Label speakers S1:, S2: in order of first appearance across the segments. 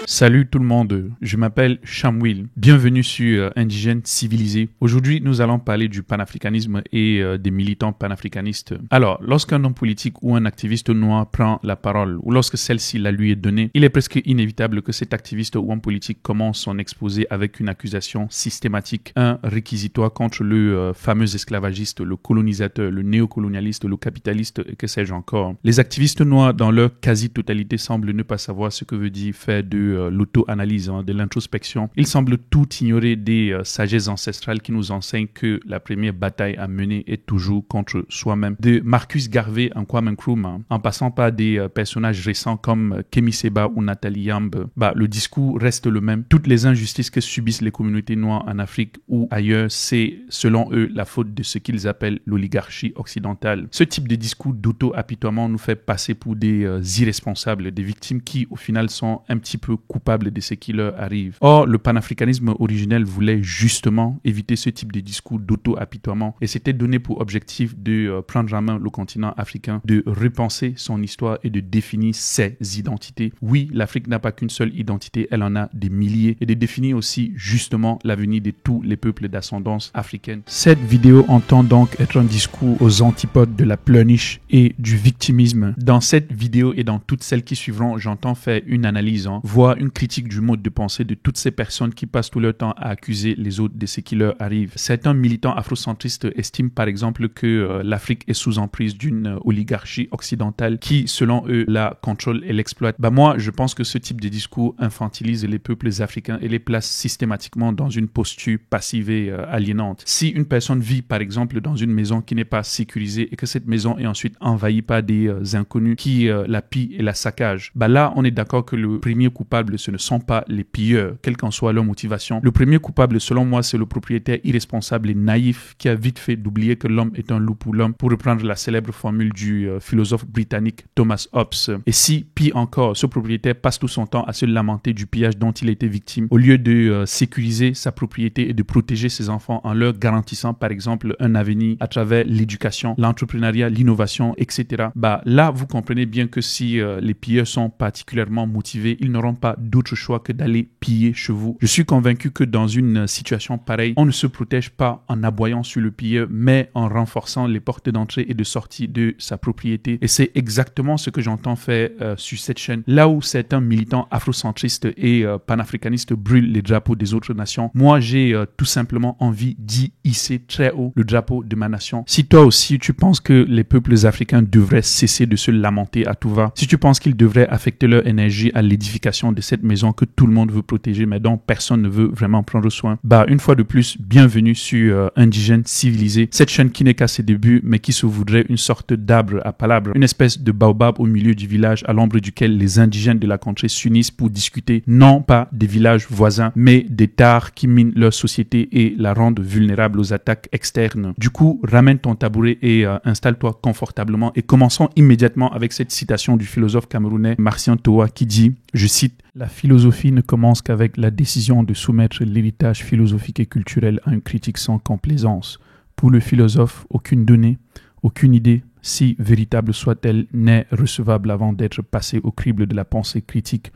S1: Salut tout le monde, je m'appelle Shamwil. Bienvenue sur Indigène Civilisé. Aujourd'hui, nous allons parler du panafricanisme et des militants panafricanistes. Alors, lorsqu'un homme politique ou un activiste noir prend la parole, ou lorsque celle-ci la lui est donnée, il est presque inévitable que cet activiste ou homme politique commence son exposé avec une accusation systématique, un réquisitoire contre le fameux esclavagiste, le colonisateur, le néocolonialiste, le capitaliste et que sais-je encore. Les activistes noirs, dans leur quasi-totalité, semblent ne pas savoir ce que veut dire faire de l'auto-analyse, de l'introspection. Ils semblent tout ignorer des sagesses ancestrales qui nous enseignent que la première bataille à mener est toujours contre soi-même. De Marcus Garvey en Kwame Nkrumah, en passant par des personnages récents comme Kemi Seba ou Nathalie Yambe, le discours reste le même. Toutes les injustices que subissent les communautés noires en Afrique ou ailleurs, c'est selon eux la faute de ce qu'ils appellent l'oligarchie occidentale. Ce type de discours d'auto-apitoiement nous fait passer pour des irresponsables, des victimes qui au final sont un petit peu coupables de ce qui leur arrive. Or, le panafricanisme originel voulait justement éviter ce type de discours d'auto-apitoiement et s'était donné pour objectif de prendre en main le continent africain, de repenser son histoire et de définir ses identités. Oui, l'Afrique n'a pas qu'une seule identité, elle en a des milliers et de définir aussi justement l'avenir de tous les peuples d'ascendance africaine. Cette vidéo entend donc être un discours aux antipodes de la pleurniche et du victimisme. Dans cette vidéo et dans toutes celles qui suivront, j'entends faire une analyse, voire une critique du mode de pensée de toutes ces personnes qui passent tout leur temps à accuser les autres de ce qui leur arrive. Certains militants afrocentristes estiment par exemple que l'Afrique est sous emprise d'une oligarchie occidentale qui, selon eux, la contrôle et l'exploite. Moi, je pense que ce type de discours infantilise les peuples africains et les place systématiquement dans une posture passive et aliénante. Si une personne vit par exemple dans une maison qui n'est pas sécurisée et que cette maison est ensuite envahie par des inconnus qui la pillent et la saccagent, là, on est d'accord que le premier coupable, ce ne sont pas les pilleurs, quelle qu'en soit leur motivation. Le premier coupable, selon moi, c'est le propriétaire irresponsable et naïf qui a vite fait d'oublier que l'homme est un loup pour l'homme, pour reprendre la célèbre formule du philosophe britannique Thomas Hobbes. Et si, pire encore, ce propriétaire passe tout son temps à se lamenter du pillage dont il était victime, au lieu de sécuriser sa propriété et de protéger ses enfants en leur garantissant, par exemple, un avenir à travers l'éducation, l'entrepreneuriat, l'innovation, etc. Là, vous comprenez bien que si les pilleurs sont particulièrement motivés, ils n'auront pas d'autre choix que d'aller piller chez vous. Je suis convaincu que dans une situation pareille, on ne se protège pas en aboyant sur le pilleur, mais en renforçant les portes d'entrée et de sortie de sa propriété. Et c'est exactement ce que j'entends faire sur cette chaîne. Là où certains militants afrocentristes et panafricanistes brûlent les drapeaux des autres nations, moi j'ai tout simplement envie d'y hisser très haut le drapeau de ma nation. Si toi aussi tu penses que les peuples africains devraient cesser de se lamenter à tout va, si tu penses qu'ils devraient affecter leur énergie à l'édification de cette maison que tout le monde veut protéger mais dont personne ne veut vraiment prendre soin, une fois de plus, bienvenue sur Indigène Civilisé, cette chaîne qui n'est qu'à ses débuts mais qui se voudrait une sorte d'arbre à palabres, une espèce de baobab au milieu du village à l'ombre duquel les indigènes de la contrée s'unissent pour discuter non pas des villages voisins mais des tares qui minent leur société et la rendent vulnérable aux attaques externes. Du coup, ramène ton tabouret et installe-toi confortablement et commençons immédiatement avec cette citation du philosophe camerounais Marcian Toa qui dit, je cite, « La philosophie ne commence qu'avec la décision de soumettre l'héritage philosophique et culturel à une critique sans complaisance. Pour le philosophe, aucune donnée, aucune idée, si véritable soit-elle, n'est recevable avant d'être passée au crible de la pensée critique.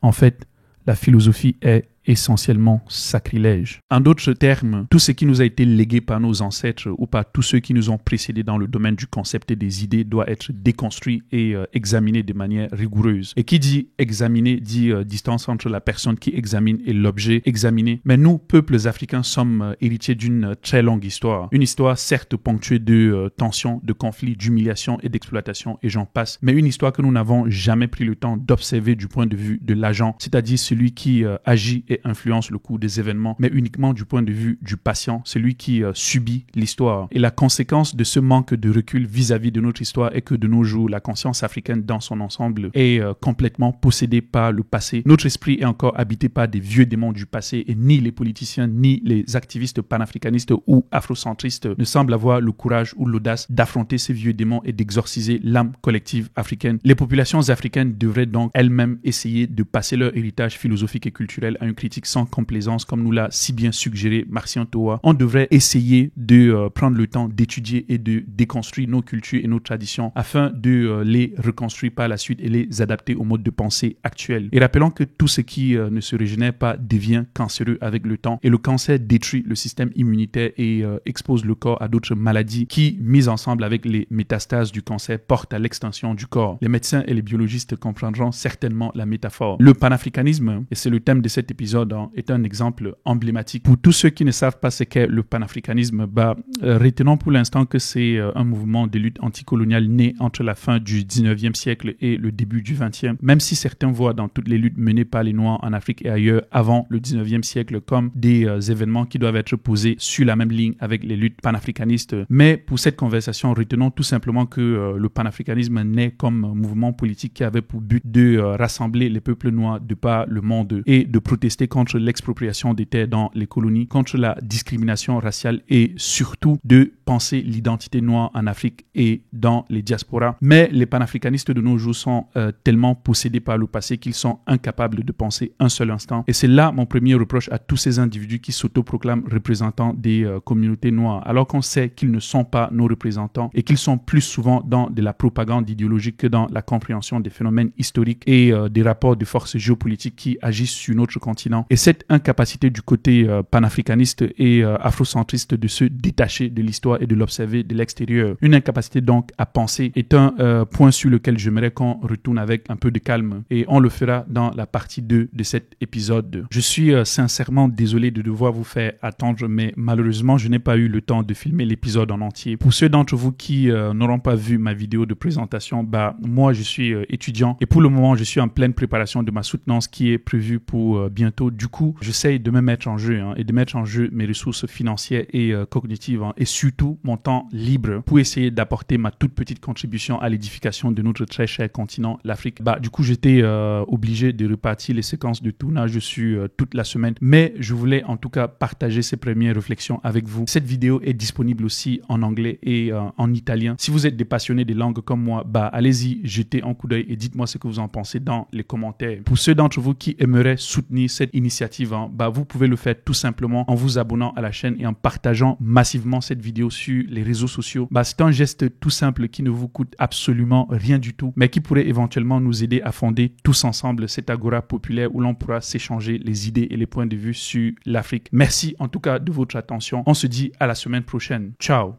S1: En fait, la philosophie est essentiellement sacrilège. En d'autres termes, tout ce qui nous a été légué par nos ancêtres ou par tous ceux qui nous ont précédés dans le domaine du concept et des idées doit être déconstruit et examiné de manière rigoureuse. Et qui dit examiner dit distance entre la personne qui examine et l'objet examiné. Mais nous, peuples africains, sommes héritiers d'une très longue histoire. Une histoire certes ponctuée de tensions, de conflits, d'humiliations et d'exploitation et j'en passe. Mais une histoire que nous n'avons jamais pris le temps d'observer du point de vue de l'agent, c'est-à-dire celui qui agit et influence le cours des événements, mais uniquement du point de vue du patient, celui qui subit l'histoire. Et la conséquence de ce manque de recul vis-à-vis de notre histoire est que de nos jours, la conscience africaine dans son ensemble est complètement possédée par le passé. Notre esprit est encore habité par des vieux démons du passé et ni les politiciens, ni les activistes panafricanistes ou afrocentristes ne semblent avoir le courage ou l'audace d'affronter ces vieux démons et d'exorciser l'âme collective africaine. Les populations africaines devraient donc elles-mêmes essayer de passer leur héritage philosophique et culturel à une critique sans complaisance, comme nous l'a si bien suggéré Marcian Toa. On devrait essayer de prendre le temps d'étudier et de déconstruire nos cultures et nos traditions afin de les reconstruire par la suite et les adapter au mode de pensée actuel. Et rappelons que tout ce qui ne se régénère pas devient cancéreux avec le temps, et le cancer détruit le système immunitaire et expose le corps à d'autres maladies qui, mises ensemble avec les métastases du cancer, portent à l'extension du corps. Les médecins et les biologistes comprendront certainement la métaphore. Le panafricanisme, et c'est le thème de cet épisode, est un exemple emblématique. Pour tous ceux qui ne savent pas ce qu'est le panafricanisme, retenons pour l'instant que c'est un mouvement de lutte anticoloniale né entre la fin du 19e siècle et le début du 20e, même si certains voient dans toutes les luttes menées par les Noirs en Afrique et ailleurs avant le 19e siècle comme des événements qui doivent être posés sur la même ligne avec les luttes panafricanistes. Mais pour cette conversation, retenons tout simplement que le panafricanisme naît comme mouvement politique qui avait pour but de rassembler les peuples noirs de par le monde et de protester contre l'expropriation des terres dans les colonies, contre la discrimination raciale et surtout de penser l'identité noire en Afrique et dans les diasporas. Mais les panafricanistes de nos jours sont tellement possédés par le passé qu'ils sont incapables de penser un seul instant. Et c'est là mon premier reproche à tous ces individus qui s'autoproclament représentants des communautés noires, alors qu'on sait qu'ils ne sont pas nos représentants et qu'ils sont plus souvent dans de la propagande idéologique que dans la compréhension des phénomènes historiques et des rapports de forces géopolitiques qui agissent sur notre continent. Et cette incapacité du côté panafricaniste et afrocentriste de se détacher de l'histoire et de l'observer de l'extérieur, une incapacité donc à penser, est un point sur lequel j'aimerais qu'on retourne avec un peu de calme, et on le fera dans la partie 2 de cet épisode. Je suis sincèrement désolé de devoir vous faire attendre, mais malheureusement je n'ai pas eu le temps de filmer l'épisode en entier. Pour ceux d'entre vous qui n'auront pas vu ma vidéo de présentation, moi je suis étudiant et pour le moment je suis en pleine préparation de ma soutenance qui est prévue pour bientôt. Du coup, j'essaye de me mettre en jeu et de mettre en jeu mes ressources financières et cognitives et surtout mon temps libre pour essayer d'apporter ma toute petite contribution à l'édification de notre très cher continent, l'Afrique. Du coup, j'étais obligé de repartir les séquences de tournage dessus toute la semaine, mais je voulais en tout cas partager ces premières réflexions avec vous. Cette vidéo est disponible aussi en anglais et en italien. Si vous êtes des passionnés des langues comme moi, allez-y, jetez un coup d'œil et dites-moi ce que vous en pensez dans les commentaires. Pour ceux d'entre vous qui aimeraient soutenir cette initiative, vous pouvez le faire tout simplement en vous abonnant à la chaîne et en partageant massivement cette vidéo sur les réseaux sociaux. C'est un geste tout simple qui ne vous coûte absolument rien du tout, mais qui pourrait éventuellement nous aider à fonder tous ensemble cette agora populaire où l'on pourra s'échanger les idées et les points de vue sur l'Afrique. Merci en tout cas de votre attention. On se dit à la semaine prochaine. Ciao!